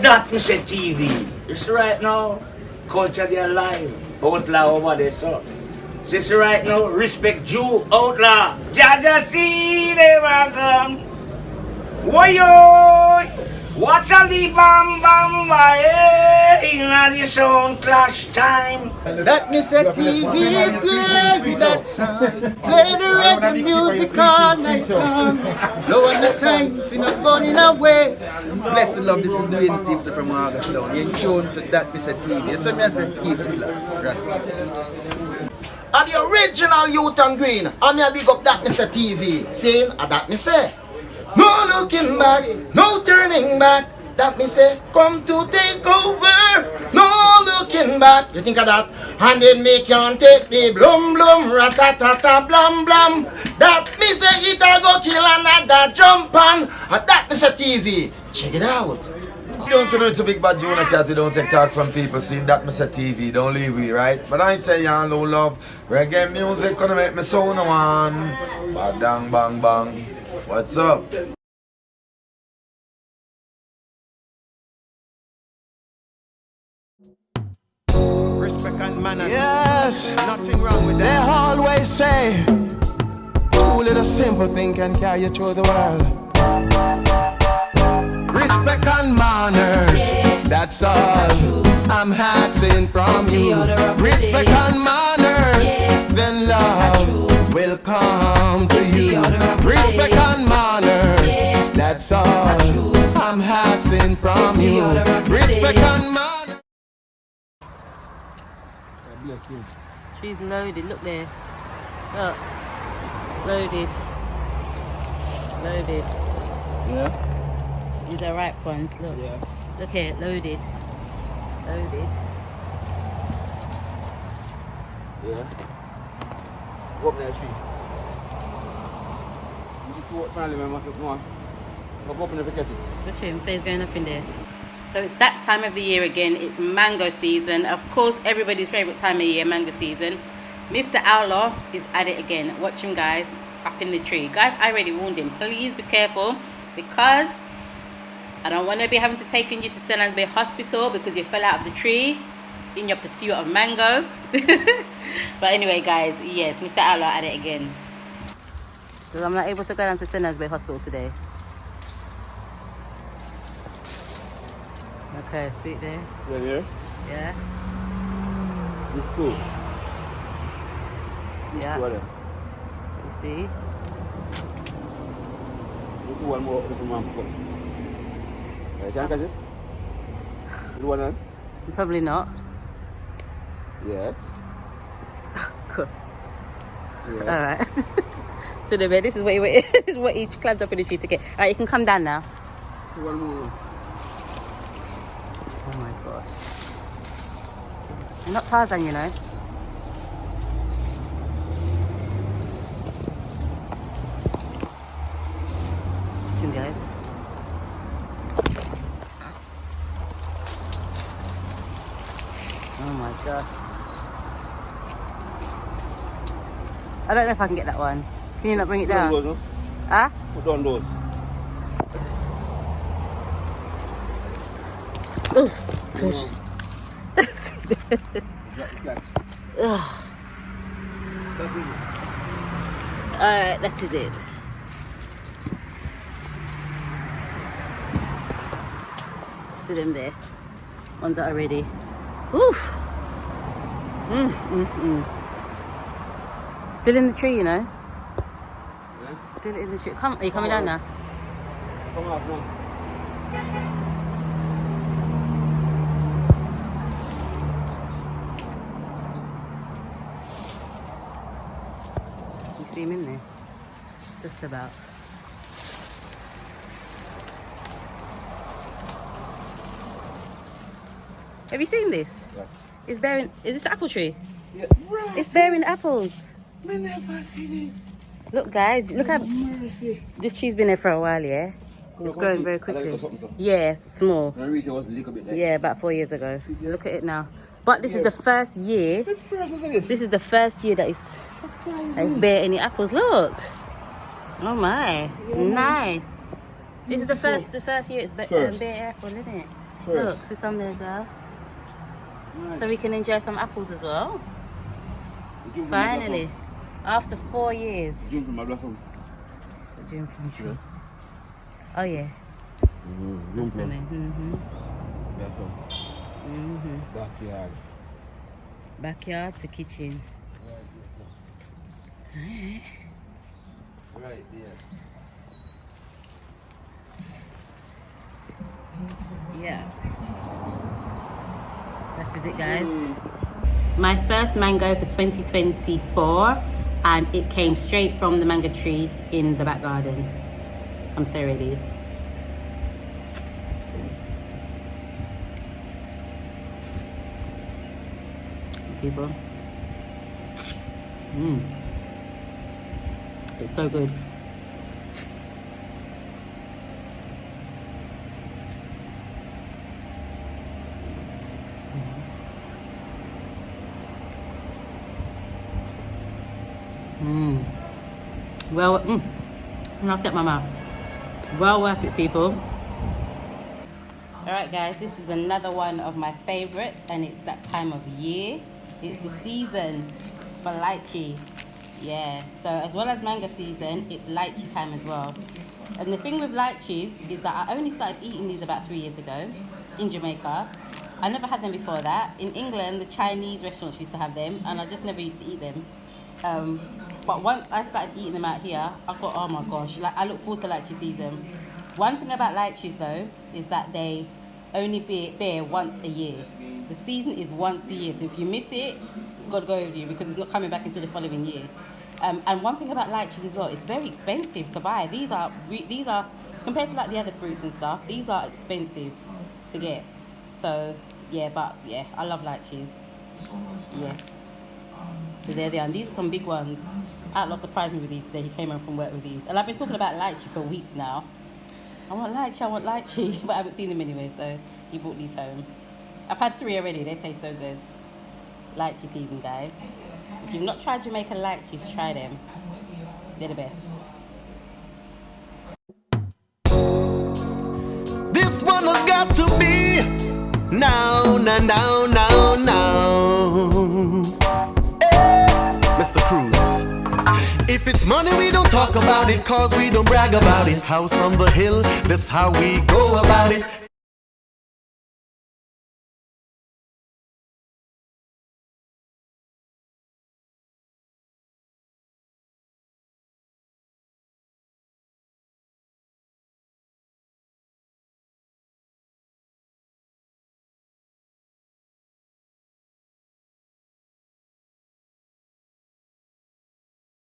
That me say TV. It's right now. Culture they alive. Outlaw over there, so. So it's right now. Respect Jew, outlaw. Jaja see them come. Woyoy! What a the bam bam in the sound clash time. That me say TV play that song. Play the reggae music all night long. No one the time if you're not going away. Blessed love, this is Dwayne Stevenson from Augustown. You're in tune to That Me Say TV. So me I say keep it love. Rastas. And the original youth and green. And me I big up That Me Say TV. Saying That Me Say. No looking back, no turning back. That me say, come to take over. No looking back. You think of that? And then me can take the blum blum, ratatata blam blam. That me say, it a go kill another jump on. And that me say TV. Check it out. You don't know it's a big bad Jonah cat. You don't take talk from people seeing That Me Say TV. Don't leave me, right? But I say y'all no love. Reggae music gonna make me so no one. Bang bang bang bang. What's up? Respect and manners. Yes, Nothing wrong with they that. always say, two little simple thing can carry you through the world. Respect and manners, that's all I'm asking from you. Respect and manners, then love will come to you. Respect and manners, that's all I'm asking from you. Respect and manners. She's loaded, look there. Look. Loaded. Loaded. Yeah. These are ripe ones, look. Yeah. Look here, loaded. Loaded. Yeah. Go up there, tree. You should go up finally, man. Come on. Go up and never catch it. The shrimp says going up in there. So it's that time of the year again. It's mango season. Of course, everybody's favourite time of year, mango season. Mr. Outlaw is at it again. Watch him, guys, up in the tree. Guys, I already warned him. Please be careful because I don't want to be having to take you to St. Bay Hospital because you fell out of the tree in your pursuit of mango. But anyway, guys, yes, Mr. Outlaw at it again. Because I'm not able to go down to St. Bay Hospital today. Okay, see it there? Yeah, here. Yeah. These two. Yeah. Two of them. You see? This is one more. This is one more. Can you catch it? You want one? Probably not. Yes. Cool. Yes. Alright. So the bed, this is what he climbed up in the tree to get. Alright, you can come down now. This is one more. Oh my gosh. You're not Tarzan, you know. Listen, guys. Oh my gosh. I don't know if I can get that one. Can you not bring it down? Put on those, no? Huh? Put on those. Oof. Push. Alright, that is it. See them there. Ones that are ready. Oof. Still in the tree, you know. Yeah? Still in the tree. Come, are you coming down now? Come on, come on. You see him in there? Just about. Have you seen this? Yeah. It's bearing. Is this the apple tree? Yeah. Right. It's bearing apples. I never see this. Look, guys. Look how Mercy. this tree's been there for a while. Yeah. It's growing very quickly. Yes, small. The reason was a little bit like Yeah, about 4 years ago. Look at it now. But this is the first year. This is the first year that it's bear any apples. Look. Oh my. Nice. This is the first year it's bear apple, isn't it? Look, first. see some there as well. Nice. So we can enjoy some apples as well. June plum Finally, after 4 years. blossom. June plum blossom. The June plum tree. Oh yeah. June plum. Mm-hmm. Blossom. Mm-hmm. Backyard. Backyard to kitchen. Alright. Right there. Yeah. That is it, guys. My first mango for 2024, and it came straight from the mango tree in the back garden. I'm so ready. People. It's so good. Well, and I'll set my mouth. Well worth it, people. Alright guys, this is another one of my favorites, and it's that time of year. It's the season for lychee. Yeah, so as well as mango season, it's lychee time as well. And the thing with lychees is that I only started eating these about 3 years ago in Jamaica. I never had them before that. In England, the Chinese restaurants used to have them, and I just never used to eat them. But once I started eating them out here, I thought, oh my gosh, like I look forward to lychee season. One thing about lychees though, is that they only bear once a year. The season is once a year, so if you miss it, God go with you, because it's not coming back until the following year. And one thing about lychees as well, it's very expensive to buy. These are compared to like the other fruits and stuff, these are expensive to get. So yeah, but yeah, I love lychees. Yes. So there they are. And these are some big ones. Outlaw surprised me with these today. He came home from work with these. And I've been talking about lychee for weeks now. I want lychee, but I haven't seen them anyway, so he brought these home. I've had 3 already. They taste so good. Lychee season, guys. If you've not tried Jamaican lychees, try them. They're the best. This one has got to be now. Mr. Cruz. If it's money, we don't talk about it, cause we don't brag about it. House on the hill, that's how we go about it.